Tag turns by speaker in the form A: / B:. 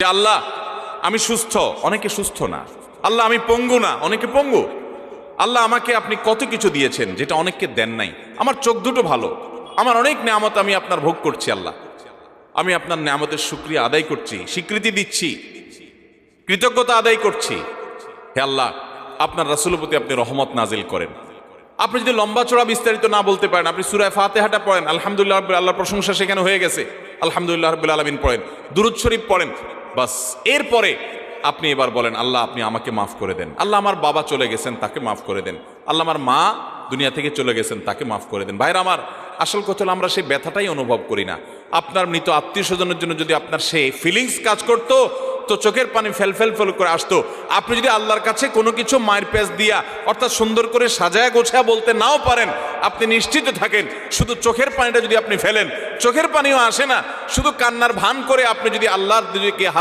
A: যে আল্লাহ আমি সুস্থ, অনেকে সুস্থ না। আল্লাহ আমি পঙ্গু না, অনেকে পঙ্গু। আল্লাহ আমাকে আপনি কত কিছু দিয়েছেন যেটা অনেককে দেন নাই। আমার চোখ দুটো ভালো, আমার অনেক নেয়ামত আমি আপনার ভোগ করছি। আল্লাহ আমি আপনার নেয়ামতের শুকরিয়া আদায় করছি, স্বীকৃতি দিচ্ছি, কৃতজ্ঞতা আদায় করছি। হে আল্লাহ, আপনার রাসূলের প্রতি আপনি রহমত নাজিল করেন। আপনি যদি লম্বা চড়া বিস্তারিত না বলতে পারেন, আপনি সূরা ফাতিহাটা পড়েন, আলহামদুলিল্লাহ রাব্বিল, আল্লাহর প্রশংসা সেখানে হয়ে গেছে, আলহামদুলিল্লাহ রাব্বিল আলামিন পড়েন, দুরূদ শরীফ পড়েন, বাস। এরপরে আপনি এবার বলেন আল্লাহ আপনি আমাকে মাফ করে দেন। আল্লাহ আমার বাবা চলে গেছেন, তাকে মাফ করে দেন। আল্লাহ আমার মা দুনিয়া থেকে চলে গেছেন, তাকে মাফ করে দেন। ভাইরা আমার, আসল কথা হলো আমরা সেই ব্যথাটাই অনুভব করি না। আপনার মৃত আত্মীয় স্বজনের জন্য যদি আপনার সেই ফিলিংস কাজ করতো তো চোখের পানি ফেল ফেল ফেল করে আসতো। আপনি যদি আল্লাহর কাছে কোনো কিছু মায়ের পেঁচ দিয়া অর্থাৎ সুন্দর করে সাজায়া গোছায়া বলতে নাও পারেন, আপনি নিশ্চিত থাকেন শুধু চোখের পানিটা যদি আপনি ফেলেন, চোখের পানিও আসে না, শুধু কান্নার ভান করে আপনি যদি আল্লাহর দিকে হাত